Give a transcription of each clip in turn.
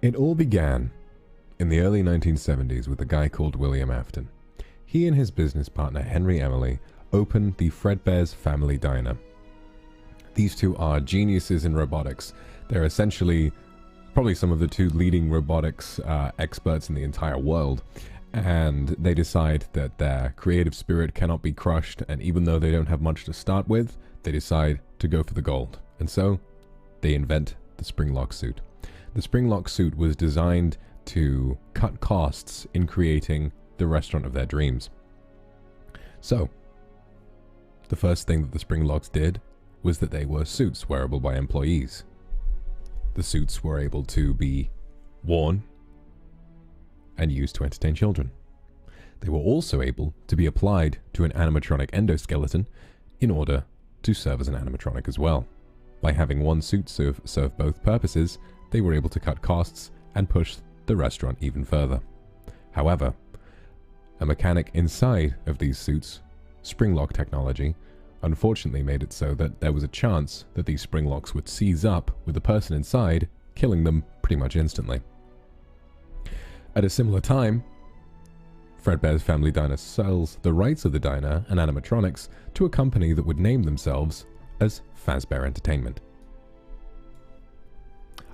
It all began in the early 1970s with a guy called William Afton. He and his business partner Henry Emily opened the Fredbear's Family Diner. These two are geniuses in robotics. They're essentially probably some of the two leading robotics experts in the entire world. And they decide that their creative spirit cannot be crushed, and even though they don't have much to start with, they decide to go for the gold. And so, they invent the spring-lock suit. The spring-lock suit was designed to cut costs in creating the restaurant of their dreams. So, the first thing that the spring-locks did was that they were suits wearable by employees. The suits were able to be worn and used to entertain children. They were also able to be applied to an animatronic endoskeleton in order to serve as an animatronic as well. By having one suit serve both purposes, they were able to cut costs and push the restaurant even further. However, a mechanic inside of these suits, spring-lock technology, unfortunately made it so that there was a chance that these spring locks would seize up with the person inside, killing them pretty much instantly. At a similar time, Fredbear's Family Diner sells the rights of the diner and animatronics to a company that would name themselves as Fazbear Entertainment.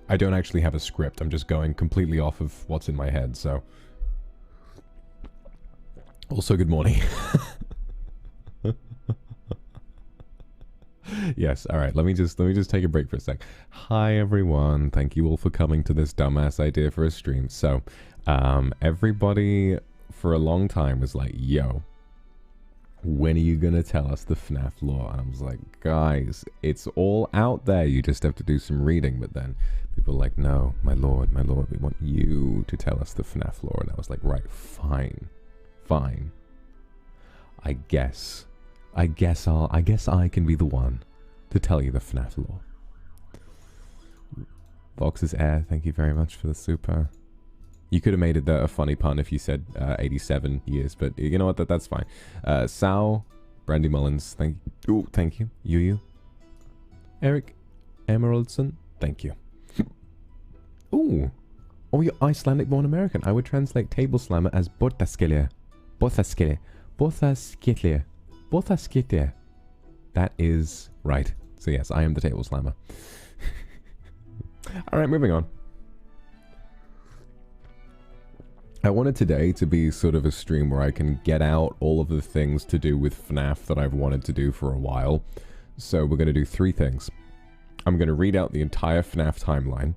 I don't actually have a script, I'm just going completely off of what's in my head, so... Also, good morning. Yes, alright, let me just take a break for a sec. Hi everyone, thank you all for coming to this dumbass idea for a stream. So, everybody for a long time was like, yo, when are you gonna tell us the FNAF lore? And I was like, guys, it's all out there, you just have to do some reading. But then people were like, no, my lord, we want you to tell us the FNAF lore. And I was like, right, fine. I guess I can be the one to tell you the FNAF lore. Vox's Air, thank you very much for the super. You could have made it a funny pun if you said 87 years, but you know what, that's fine. Sal, Brandy Mullins, thank you. Ooh, thank you. Yu. Eric Emeraldson, thank you. Ooh. Oh, you're Icelandic-born American. I would translate table slammer as Bortaskilja. That is right. So yes, I am the table slammer. Alright, moving on. I wanted today to be sort of a stream where I can get out all of the things to do with FNAF that I've wanted to do for a while. So we're going to do three things. I'm going to read out the entire FNAF timeline.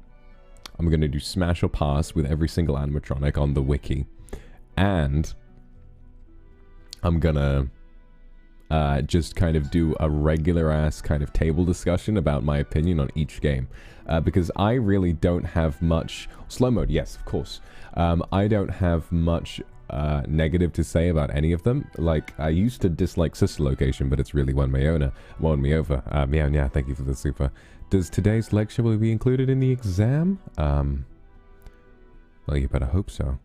I'm going to do smash or pass with every single animatronic on the wiki. And I'm gonna just kind of do a regular ass kind of table discussion about my opinion on each game. Because I really don't have much... Slow mode, yes, of course. I don't have much negative to say about any of them. Like, I used to dislike Sister Location, but it's really won me over. Meow, yeah, thank you for the super. Does today's lecture will be included in the exam? Well, you better hope so.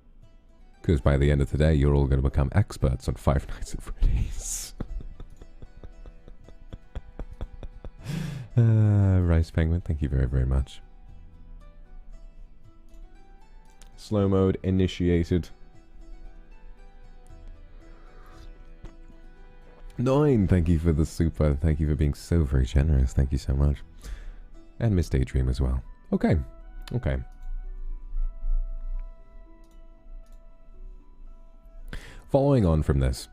Because by the end of today, you're all going to become experts on Five Nights at Freddy's. Rice Penguin, thank you very, very much. Slow mode initiated. 9, thank you for the super. Thank you for being so very generous. Thank you so much. And Miss Daydream as well. Okay. Following on from this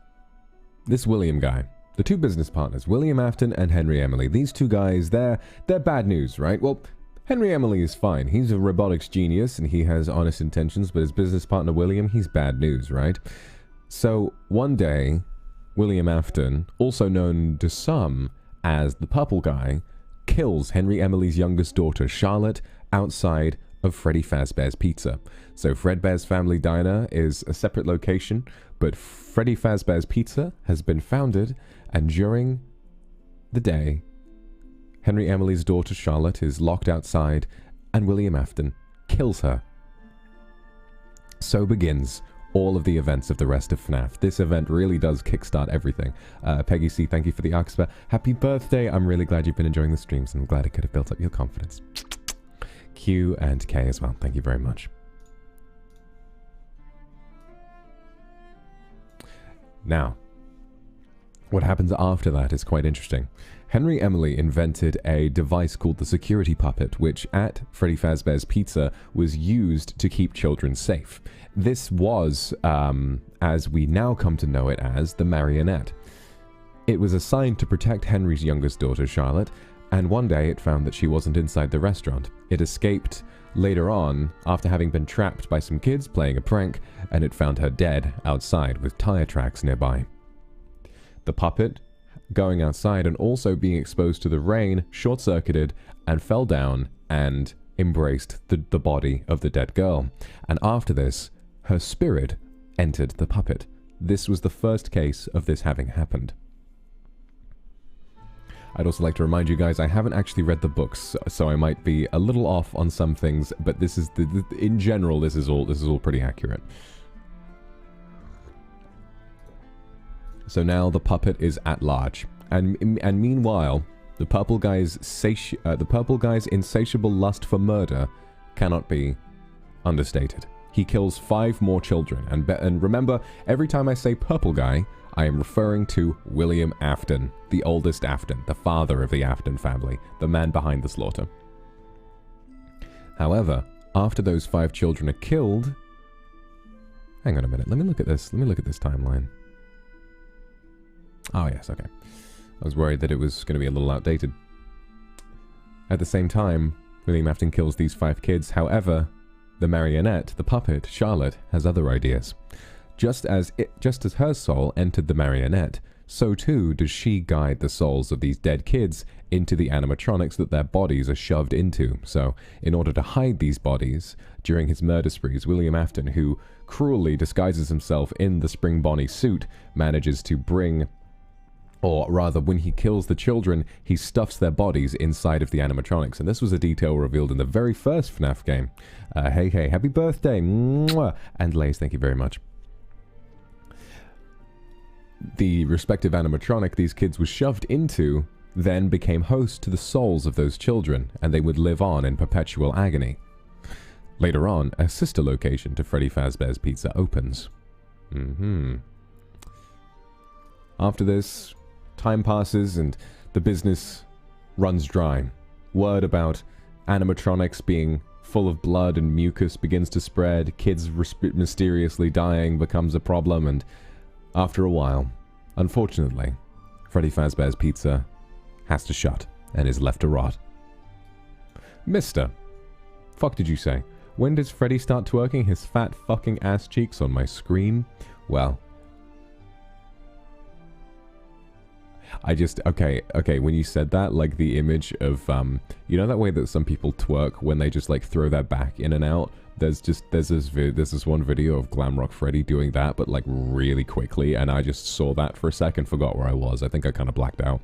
William guy, the two business partners, William Afton and Henry Emily, these two guys, they're bad news, right? Well, Henry Emily is fine. He's a robotics genius and he has honest intentions, but his business partner William, he's bad news, right? So one day, William Afton, also known to some as the Purple Guy, kills Henry Emily's youngest daughter, Charlotte, outside of Freddy Fazbear's Pizza. So Fredbear's Family Diner is a separate location, but Freddy Fazbear's Pizza has been founded, and during the day, Henry Emily's daughter Charlotte is locked outside, and William Afton kills her. So begins all of the events of the rest of FNAF. This event really does kickstart everything. Peggy C, thank you for the Oxford. Happy birthday. I'm really glad you've been enjoying the streams, and I'm glad it could have built up your confidence. Q and K as well. Thank you very much. Now, what happens after that is quite interesting. Henry Emily invented a device called the security puppet, which at Freddy Fazbear's Pizza was used to keep children safe. This was, as we now come to know it as, the marionette. It was assigned to protect Henry's youngest daughter, Charlotte, and one day it found that she wasn't inside the restaurant. It escaped later on after having been trapped by some kids playing a prank, and it found her dead outside with tire tracks nearby. The puppet, going outside and also being exposed to the rain, short-circuited and fell down and embraced the body of the dead girl. And after this, her spirit entered the puppet. This was the first case of this having happened. I'd also like to remind you guys, I haven't actually read the books, so I might be a little off on some things, but this is in general, this is all pretty accurate. So now the puppet is at large, and meanwhile, the purple guy's insatiable lust for murder cannot be understated. He kills 5 more children, and remember, every time I say purple guy, I am referring to William Afton, the oldest Afton, the father of the Afton family, the man behind the slaughter. However, after those 5 children are killed... Hang on a minute, let me look at this timeline. Oh yes, okay. I was worried that it was going to be a little outdated. At the same time, William Afton kills these 5 kids. However, the marionette, the puppet, Charlotte, has other ideas. Just as her soul entered the marionette, so too does she guide the souls of these dead kids into the animatronics that their bodies are shoved into. So, in order to hide these bodies, during his murder sprees, William Afton, who cruelly disguises himself in the Spring Bonnie suit, manages to bring... Or rather, when he kills the children, he stuffs their bodies inside of the animatronics. And this was a detail revealed in the very first FNAF game. Hey, happy birthday! Mwah! And Lays, thank you very much. The respective animatronic these kids were shoved into then became host to the souls of those children, and they would live on in perpetual agony. Later on, a sister location to Freddy Fazbear's Pizza opens. After this... time passes and the business runs dry. Word about animatronics being full of blood and mucus begins to spread, kids mysteriously dying becomes a problem, and after a while, unfortunately, Freddy Fazbear's Pizza has to shut and is left to rot. Mister, fuck did you say? When does Freddy start twerking his fat fucking ass cheeks on my screen? Well... okay, when you said that, like the image of, you know that way that some people twerk when they just like throw their back in and out? There's this one video of Glamrock Freddy doing that, but like really quickly, and I just saw that for a second, forgot where I was. I think I kind of blacked out.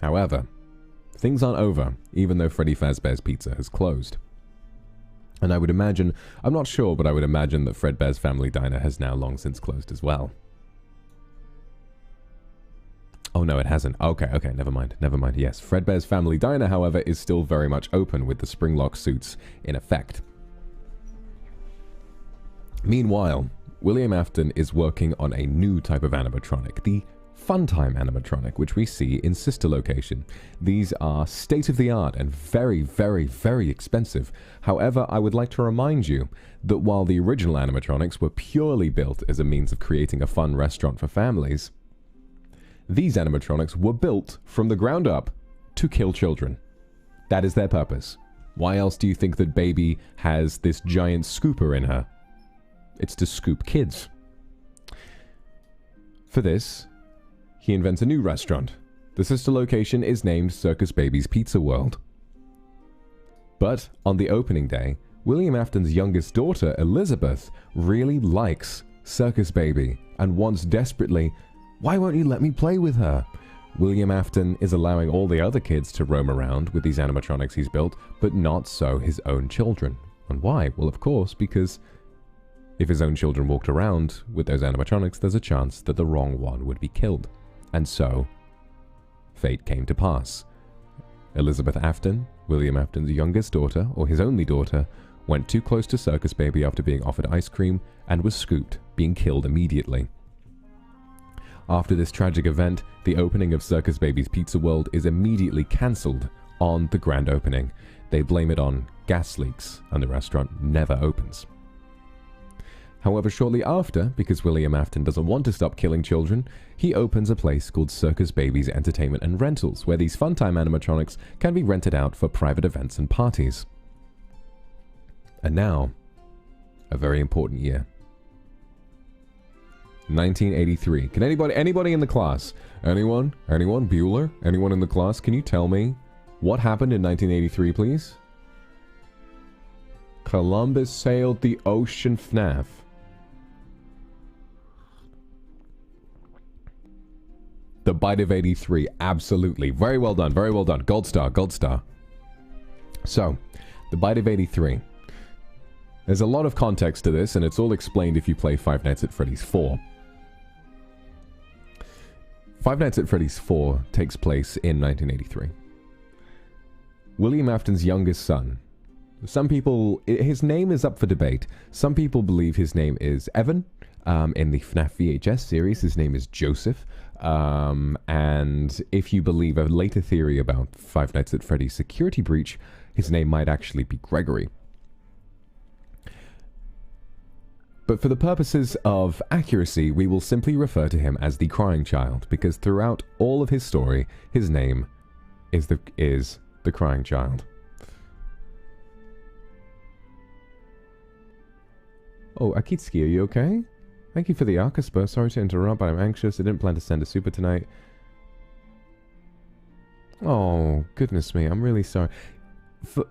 However, things aren't over, even though Freddy Fazbear's Pizza has closed. And I would imagine, I'm not sure, but I would imagine that Fredbear's Family Diner has now long since closed as well. Oh no, it hasn't. Okay, never mind. Yes, Fredbear's Family Diner, however, is still very much open with the springlock suits in effect. Meanwhile, William Afton is working on a new type of animatronic, the Funtime animatronic, which we see in sister location. These are state-of-the-art and very, very, very expensive. However, I would like to remind you that while the original animatronics were purely built as a means of creating a fun restaurant for families, these animatronics were built from the ground up to kill children. That is their purpose. Why else do you think that Baby has this giant scooper in her? It's to scoop kids. For this, he invents a new restaurant. The sister location is named Circus Baby's Pizza World. But on the opening day, William Afton's youngest daughter, Elizabeth, really likes Circus Baby and wants desperately, "Why won't you let me play with her?" William Afton is allowing all the other kids to roam around with these animatronics he's built, but not so his own children. And why? Well, of course, because if his own children walked around with those animatronics, there's a chance that the wrong one would be killed. And so, fate came to pass. Elizabeth Afton, William Afton's youngest daughter, or his only daughter, went too close to Circus Baby after being offered ice cream and was scooped, being killed immediately. After this tragic event, the opening of Circus Baby's Pizza World is immediately cancelled on the grand opening. They blame it on gas leaks, and the restaurant never opens. However, shortly after, because William Afton doesn't want to stop killing children, he opens a place called Circus Baby's Entertainment and Rentals, where these funtime animatronics can be rented out for private events and parties. And now, a very important year. 1983. Can anybody in the class? Anyone? Bueller? Anyone in the class? Can you tell me what happened in 1983, please? Columbus sailed the ocean FNAF. The Bite of 83. Absolutely. Very well done. Very well done. Gold star. Gold star. So, the Bite of 83. There's a lot of context to this, and it's all explained if you play Five Nights at Freddy's 4. Five Nights at Freddy's 4 takes place in 1983. William Afton's youngest son. Some people... his name is up for debate. Some people believe his name is Evan. In the FNAF VHS series, his name is Joseph. And if you believe a later theory about Five Nights at Freddy's security breach, his name might actually be Gregory. But for the purposes of accuracy, we will simply refer to him as the Crying Child, because throughout all of his story, his name is the Crying Child. Oh, Akitsuki, are you okay? Thank you for the Arkasper. Sorry to interrupt, but I'm anxious. I didn't plan to send a super tonight. Oh, goodness me. I'm really sorry. For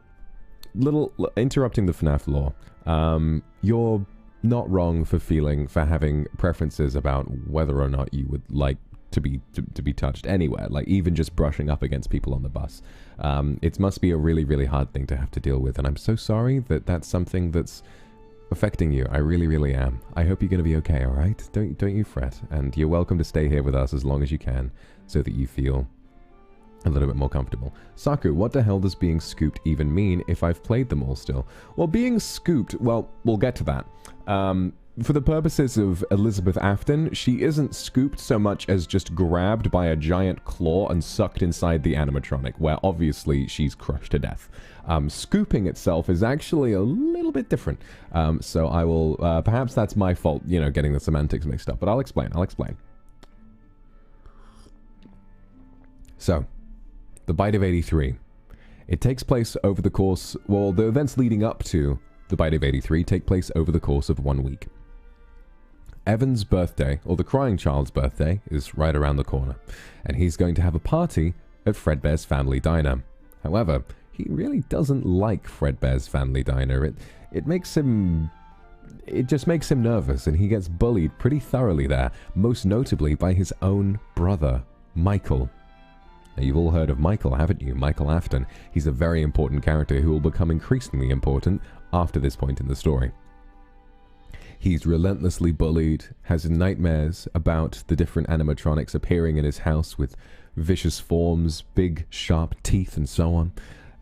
interrupting the FNAF lore. You're not wrong for having preferences about whether or not you would like to be touched anywhere, like even just brushing up against people on the bus. It must be a really, really hard thing to have to deal with, and I'm so sorry that that's something that's affecting you. I really, really am. I hope you're going to be okay, alright? Don't you fret, and you're welcome to stay here with us as long as you can, so that you feel a little bit more comfortable. Saku, what the hell does being scooped even mean if I've played them all still? Well, being scooped, well, we'll get to that. For the purposes of Elizabeth Afton, she isn't scooped so much as just grabbed by a giant claw and sucked inside the animatronic, where obviously she's crushed to death. Scooping itself is actually a little bit different. So I will, perhaps that's my fault, you know, getting the semantics mixed up, but I'll explain. So, the Bite of 83. It takes place over the course... well, the events leading up to the Bite of 83 take place over the course of 1 week. Evan's birthday, or the Crying Child's birthday, is right around the corner, and he's going to have a party at Fredbear's Family Diner. However, he really doesn't like Fredbear's Family Diner. It makes him... it just makes him nervous, and he gets bullied pretty thoroughly there, most notably by his own brother, Michael. Now, you've all heard of Michael, haven't you? Michael Afton. He's a very important character who will become increasingly important after this point in the story. He's relentlessly bullied, has nightmares about the different animatronics appearing in his house with vicious forms, big, sharp teeth, and so on.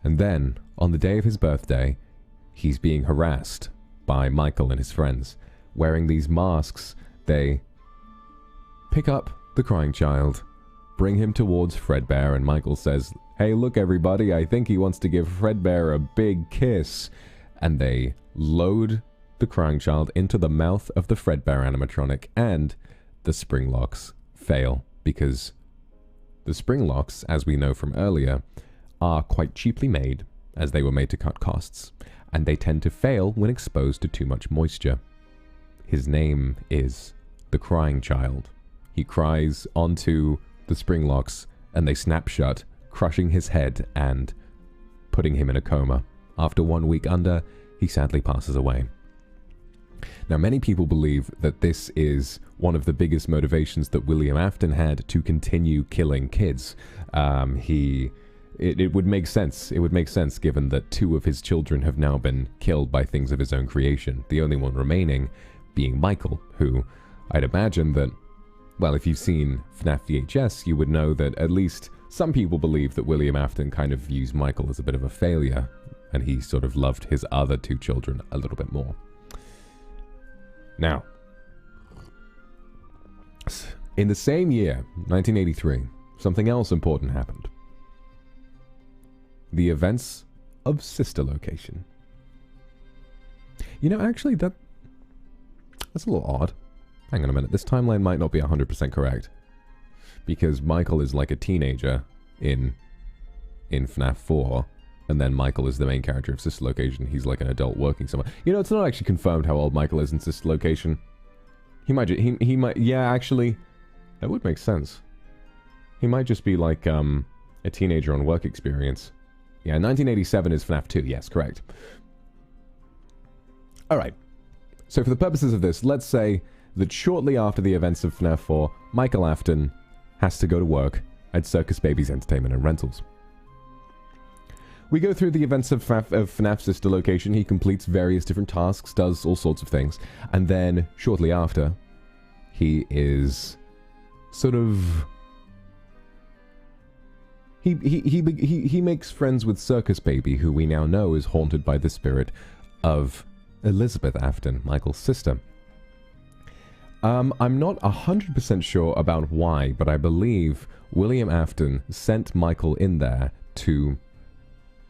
And then, on the day of his birthday, he's being harassed by Michael and his friends. Wearing these masks, they pick up the Crying Child, bring him towards Fredbear, and Michael says, "Hey, look everybody, I think he wants to give Fredbear a big kiss." And they load the Crying Child into the mouth of the Fredbear animatronic, and the spring locks fail, because the spring locks, as we know from earlier, are quite cheaply made, as they were made to cut costs, and they tend to fail when exposed to too much moisture. His name is the Crying Child. He cries onto the spring locks, and they snap shut, crushing his head and putting him in a coma. After 1 week under, he sadly passes away. Now, many people believe that this is one of the biggest motivations that William Afton had to continue killing kids. It would make sense. It would make sense given that 2 of his children have now been killed by things of his own creation. The only one remaining being Michael, who I'd imagine that, well, if you've seen FNAF VHS, you would know that at least some people believe that William Afton kind of views Michael as a bit of a failure, and he sort of loved his other 2 children a little bit more. Now, in the same year, 1983, something else important happened. The events of Sister Location. You know, actually, that's a little odd. Hang on a minute, this timeline might not be 100% correct. Because Michael is like a teenager in FNAF 4, and then Michael is the main character of Sister Location. He's like an adult working somewhere. You know, it's not actually confirmed how old Michael is in Sister Location. He might, yeah, actually, that would make sense. He might just be like, a teenager on work experience. Yeah, 1987 is FNAF 2, yes, correct. Alright, so for the purposes of this, let's say that shortly after the events of FNAF 4, Michael Afton has to go to work at Circus Baby's Entertainment and Rentals. We go through the events of FNAF Sister Location. He completes various different tasks, does all sorts of things, and then shortly after, he is sort of... He makes friends with Circus Baby, who we now know is haunted by the spirit of Elizabeth Afton, Michael's sister. I'm not 100% sure about why, but I believe William Afton sent Michael in there to,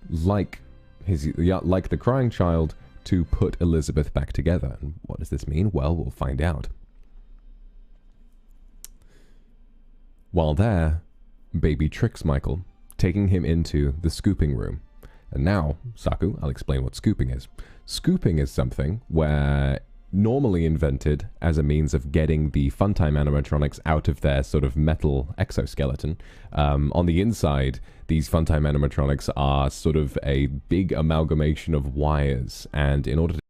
like the crying child, to put Elizabeth back together. And what does this mean? Well, we'll find out. While there, Baby tricks Michael, taking him into the scooping room. And now, Saku, I'll explain what scooping is. Scooping is something where normally invented as a means of getting the Funtime animatronics out of their sort of metal exoskeleton. On the inside, these Funtime animatronics are sort of a big amalgamation of wires, and in order to